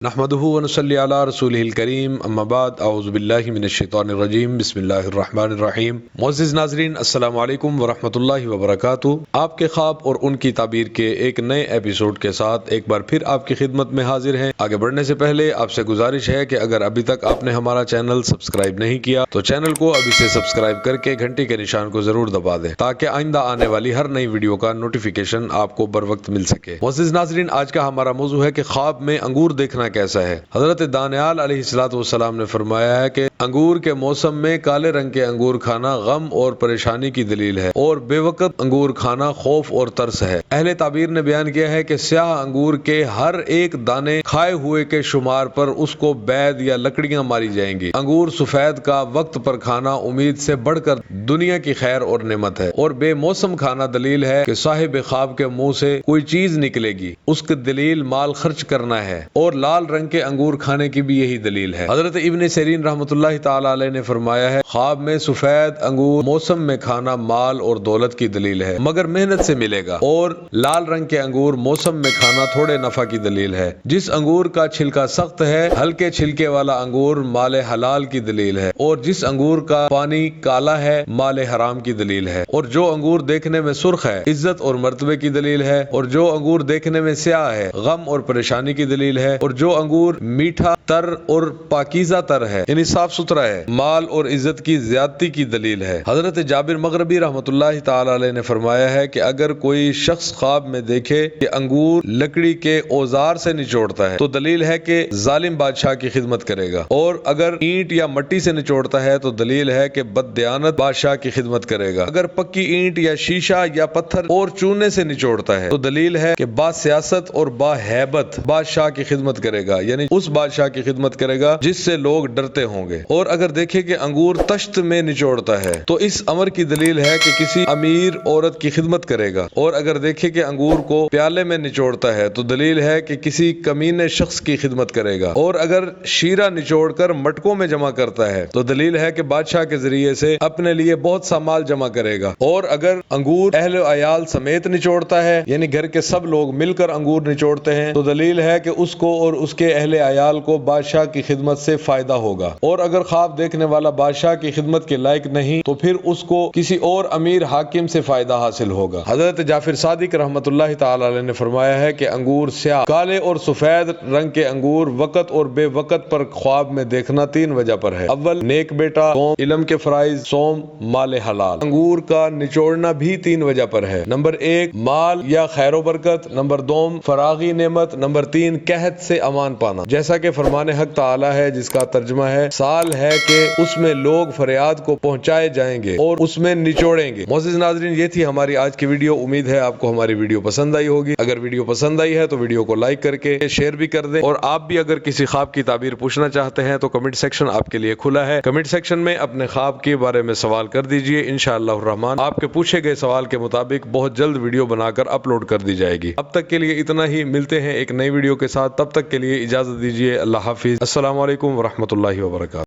نحمدہ ونصلی علی رسولہ الکریم اما بعد اعوذ باللہ من الشیطان الرجیم بسم اللہ الرحمن الرحیم۔ معزز ناظرین السلام علیکم ورحمۃ اللہ وبرکاتہ۔ آپ کے خواب اور ان کی تعبیر کے ایک نئے ایپیسوڈ کے ساتھ ایک بار پھر آپ کی خدمت میں حاضر ہیں۔ آگے بڑھنے سے پہلے آپ سے گزارش ہے کہ اگر ابھی تک آپ نے ہمارا چینل سبسکرائب نہیں کیا تو چینل کو ابھی سے سبسکرائب کر کے گھنٹی کے نشان کو ضرور دبا دیں تاکہ آئندہ آنے والی ہر نئی ویڈیو کا نوٹیفیکیشن آپ کو بر وقت مل سکے۔ معزز ناظرین آج کا ہمارا موضوع ہے کہ خواب میں انگور دیکھنا کیسا ہے۔ حضرت دانیال علیہ السلام نے فرمایا ہے کہ انگور کے موسم میں کالے رنگ کے انگور کھانا غم اور پریشانی کی دلیل ہے اور بے وقت انگور کھانا خوف اور ترس ہے۔ اہل تعبیر نے بیان کیا ہے کہ سیاہ انگور کے ہر ایک دانے کھائے ہوئے کے شمار پر اس کو بید یا لکڑیاں ماری جائیں گی۔ انگور سفید کا وقت پر کھانا امید سے بڑھ کر دنیا کی خیر اور نعمت ہے اور بے موسم کھانا دلیل ہے کہ صاحب خواب کے منہ سے کوئی چیز نکلے گی، اس کی دلیل مال خرچ کرنا ہے، اور لال رنگ کے انگور کھانے کی بھی یہی دلیل ہے۔ حضرت ابن سیرین رحمۃ اللہ تعالی علیہ نے فرمایا ہے خواب میں سفید انگور موسم میں کھانا مال اور دولت کی دلیل ہے مگر محنت سے ملے گا، اور لال رنگ کے انگور موسم میں کھانا تھوڑے نفع کی دلیل ہے۔ جس انگور کا چھلکا سخت ہے ہلکے چھلکے والا انگور مال حلال کی دلیل ہے، اور جس انگور کا پانی کالا ہے مال حرام کی دلیل ہے، اور جو انگور دیکھنے میں سرخ ہے عزت اور مرتبے کی دلیل ہے، اور جو انگور دیکھنے میں سیاہ ہے غم اور پریشانی کی دلیل ہے، اور جو انگور میٹھا تر اور پاکیزہ تر ہے یعنی صاف ستھرا ہے مال اور عزت کی زیادتی کی دلیل ہے۔ حضرت جابر مغربی رحمۃ اللہ تعالی علیہ نے فرمایا ہے کہ اگر کوئی شخص خواب میں دیکھے کہ انگور لکڑی کے اوزار سے نچوڑتا ہے تو دلیل ہے کہ ظالم بادشاہ کی خدمت کرے گا، اور اگر اینٹ یا مٹی سے نچوڑتا ہے تو دلیل ہے کہ بددیانت بادشاہ کی خدمت کرے گا، اگر پکی اینٹ یا شیشہ یا پتھر اور چونے سے نچوڑتا ہے تو دلیل ہے کہ با سیاست اور با ہیبت بادشاہ کی خدمت کرے گا، یعنی اس بادشاہ کی خدمت کرے گا جس سے لوگ ڈرتے ہوں گے، اور اگر دیکھے کہ انگور تشت میں نچوڑتا ہے تو اس امر کی دلیل ہے کہ کسی امیر عورت کی خدمت کرے گا، اور اگر دیکھے کہ انگور کو پیالے میں نچوڑتا ہے تو دلیل ہے کہ کسی کمینے شخص کی خدمت کرے گا، اور اگر شیرہ نچوڑ کر مٹکوں میں جمع کرتا ہے تو دلیل ہے کہ بادشاہ کے ذریعے سے اپنے لیے بہت سا مال جمع کرے گا، اور اگر انگور اہل و عیال سمیت نچوڑتا ہے یعنی گھر کے سب لوگ مل کر انگور نچوڑتے ہیں تو دلیل ہے کہ اس کو اور اس کے اہل عیال کو بادشاہ کی خدمت سے فائدہ ہوگا، اور اگر خواب دیکھنے والا بادشاہ کی خدمت کے لائق نہیں تو پھر اس کو کسی اور امیر حاکم سے فائدہ حاصل ہوگا۔ حضرت جعفر صادق رحمۃ اللہ تعالی علیہ نے فرمایا ہے کہ انگور سیاہ کالے اور سفید رنگ کے انگور وقت اور بے وقت پر خواب میں دیکھنا 3 وجہ پر ہے۔ اول نیک بیٹا، دوم علم کے فرائض، سوم مال حلال۔ انگور کا نچوڑنا بھی 3 وجہ پر ہے۔ نمبر 1 مال یا خیر و برکت، نمبر 2 فراغی نعمت، نمبر 3 قحط سے امان پانا، جیسا کہ فرمان حق تعالی ہے جس کا ترجمہ ہے سال ہے کہ اس میں لوگ فریاد کو پہنچائے جائیں گے اور اس میں نچوڑیں گے۔ معزز ناظرین یہ تھی ہماری آج کی ویڈیو، امید ہے آپ کو ہماری ویڈیو پسند آئی ہوگی۔ اگر ویڈیو پسند آئی ہے تو ویڈیو کو لائک کر کے شیئر بھی کر دیں، اور آپ بھی اگر کسی خواب کی تعبیر پوچھنا چاہتے ہیں تو کمنٹ سیکشن آپ کے لیے کھلا ہے، کمنٹ سیکشن میں اپنے خواب کے بارے میں سوال کر دیجئے، انشاءاللہ الرحمن آپ کے پوچھے گئے سوال کے مطابق بہت جلد ویڈیو بنا کر اپلوڈ کر دی جائے گی۔ اب تک کے لیے اتنا ہی، ملتے ہیں ایک نئی ویڈیو کے ساتھ، تب تک کے لیے اجازت دیجیے، اللہ حافظ، السلام علیکم ورحمۃ اللہ وبرکاتہ۔